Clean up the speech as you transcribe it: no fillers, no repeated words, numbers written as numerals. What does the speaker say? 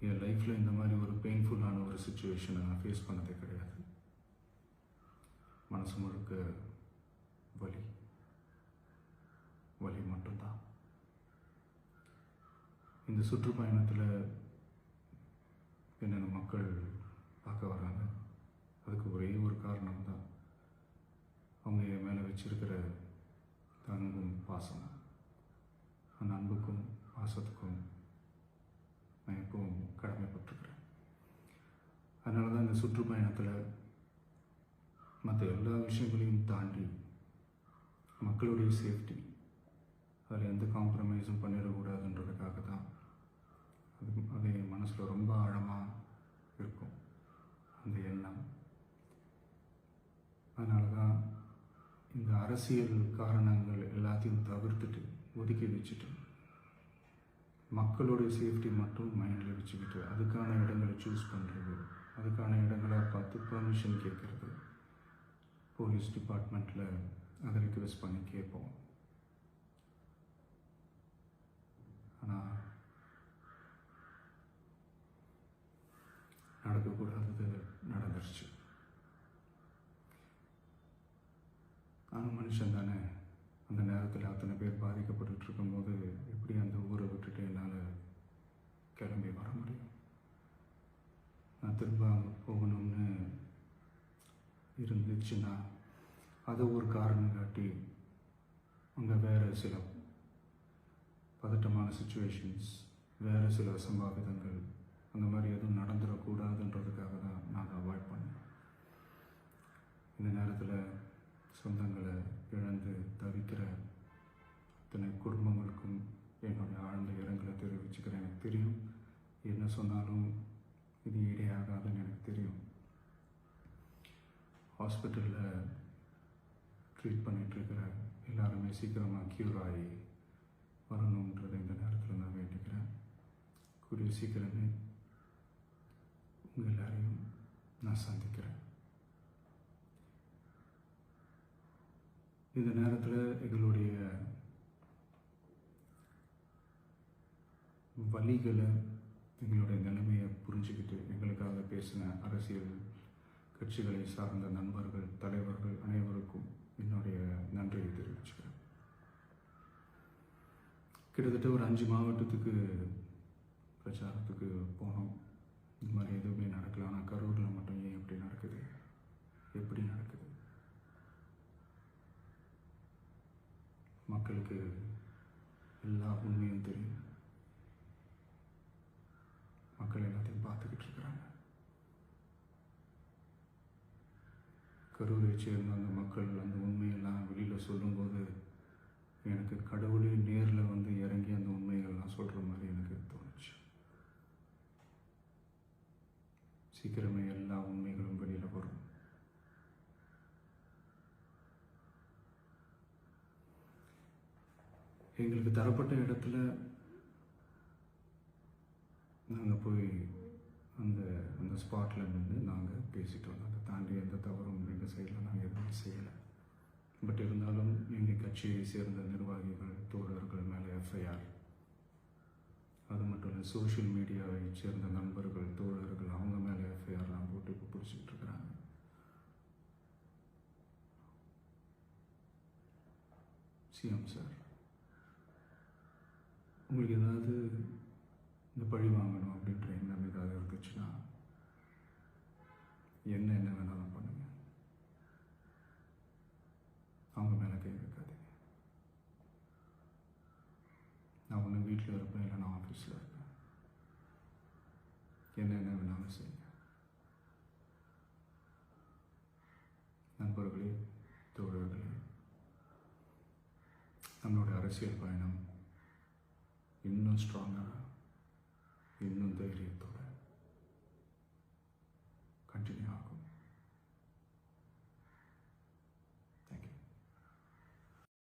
என் லைஃப்பில் இந்த மாதிரி ஒரு பெயின்ஃபுல்லான ஒரு சுச்சுவேஷனை நான் ஃபேஸ் பண்ணதே கிடையாது. மனசு முழுக்க வலி வலி மட்டும்தான். இந்த சுற்றுப்பயணத்தில் என்னென்ன மக்கள் பார்க்க வராங்க, அதுக்கு ஒரே ஒரு காரணம் தான், அவங்க என் மேலே வச்சிருக்கிற அன்பும் பாசம். அந்த அன்புக்கும் பாசத்துக்கும் நான் எப்பவும் கடமைப்பட்டிருக்கிறேன். அதனால தான் இந்த சுற்றுப்பயணத்தில் மற்ற எல்லா விஷயங்களையும் தாண்டி மக்களுடைய சேஃப்டி, அதில் எந்த காம்ப்ரமைஸும் பண்ணிடக்கூடாதுன்றதுக்காக தான் அது என் மனசில் ரொம்ப ஆழமாக இருக்கும் அந்த எண்ணம். அதனால தான் இந்த அரசியல் காரணங்கள் எல்லாத்தையும் தவிர்த்துட்டு ஒதுக்கி வச்சுட்டு மக்களுடைய சேஃப்டி மட்டும் மைண்டில் வச்சுக்கிட்டு அதுக்கான இடங்களை சூஸ் பண்ணுறது, அதுக்கான இடங்களை பார்த்து பெர்மிஷன் கேட்குறது, போலீஸ் டிபார்ட்மெண்ட்டில் அதை ரிக்வெஸ்ட் பண்ணி கேட்போம். ஆனால் நடக்கக்கூடாதது நடந்துருச்சு. நானும் மனுஷன் தானே. அந்த நேரத்தில் அத்தனை பேர் பாதிக்கப்பட்டு இருக்கும்போது எப்படி அந்த ஊரை விட்டுட்டு என்னால் கிளம்பி வர முடியும்? நான் திரும்ப போகணும்னு இருந்துச்சுன்னா அதை ஒரு காரணம் காட்டி அங்கே வேறு சில பதட்டமான சுச்சுவேஷன்ஸ், வேறு சில அசம்பாவிதங்கள் அந்த மாதிரி எதுவும் நடந்துடக்கூடாதுன்றதுக்காக தான் நான் அதை அவாய்ட் பண்ணேன். இந்த நேரத்தில் சொந்தங்களை இழந்து தவிக்கிற அத்தனை குடும்பங்களுக்கும் என்னுடைய ஆழ்ந்த இரங்கலை தெரிவிச்சுக்கிறேன். எனக்கு தெரியும், என்ன சொன்னாலும் இது ஈடையாகாதுன்னு எனக்கு தெரியும். ஹாஸ்பிட்டலில் ட்ரீட் பண்ணிகிட்ருக்கிற எல்லாருமே சீக்கிரமாக க்யூர் ஆகி வரணுன்றதை இந்த நேரத்தில் நான் வேண்டிக்கிறேன். கூடிய சீக்கிரமே உங்கள் எல்லாரையும் நான் சந்திக்கிறேன். இந்த நேரத்தில் எங்களுடைய வலிகளை, எங்களுடைய நிலைமையை புரிஞ்சுக்கிட்டு எங்களுக்காக பேசின அரசியல் கட்சிகளை சார்ந்த நண்பர்கள், தலைவர்கள் அனைவருக்கும் என்னுடைய நன்றியை தெரிவிச்சுக்கிறேன். கிட்டத்தட்ட ஒரு 5 மாவட்டத்துக்கு பிரச்சாரத்துக்கு போனோம். இந்த மாதிரி எதுவுமே நடக்கல. ஆனால் கரூரில் மட்டும் ஏன் எப்படி நடக்குது, எப்படி நடக்குது? மக்களுக்கு எல்லா உண்மையும் தெரியும். மக்கள் எல்லாத்தையும் பார்த்துக்கிட்டு இருக்கிறாங்க. கரூரை சேர்ந்த அந்த மக்கள் அந்த உண்மையெல்லாம் வெளியில் சொல்லும்போது எனக்கு கடவுளே நேரில் வந்து இறங்கி அந்த உண்மைகள்லாம் சொல்கிற மாதிரி எனக்கு தோணுச்சு. சீக்கிரமே எல்லா உண்மைகளும் வெளியில் வரும். எங்களுக்கு தரப்பட்ட இடத்துல நாங்கள் போய் அந்த அந்த ஸ்பாட்டில் நின்று நாங்கள் பேசிட்டு வந்தோம். அதை தாண்டி எந்த தவறும் எங்கள் சைடில் நாங்கள் எதுவுமே செய்யலை. பட் இருந்தாலும் எங்கள் கட்சியை சேர்ந்த நிர்வாகிகள், தோழர்கள் மேலே எஃப்ஐஆர், அது மட்டும் இல்லை சோஷியல் மீடியாவை சேர்ந்த நண்பர்கள், தோழர்கள் அவங்க மேலே எஃப்ஐஆர்லாம் போட்டு இப்போ பிடிச்சிட்டு இருக்கிறாங்க. சிஎம் சார், உங்களுக்கு ஏதாவது இந்த பழி வாங்கணும் அப்படின்ற எண்ணம் ஏதாவது இருந்துச்சுன்னா என்ன வேணாலும் பண்ணுங்க. அவங்க மேலே கை வைக்காதீங்க. நான் ஒன்று வீட்டில் இருப்பேன், இல்லை நான் ஆஃபீஸில் இருப்பேன். என்ன வேணாலும் செய்யுங்க. நண்பர்களே, தோழர்களே, நம்மளோட அரசியல் பயணம் இன்னும் ஸ்ட்ராங்காக, இன்னும் தைரியத்தோட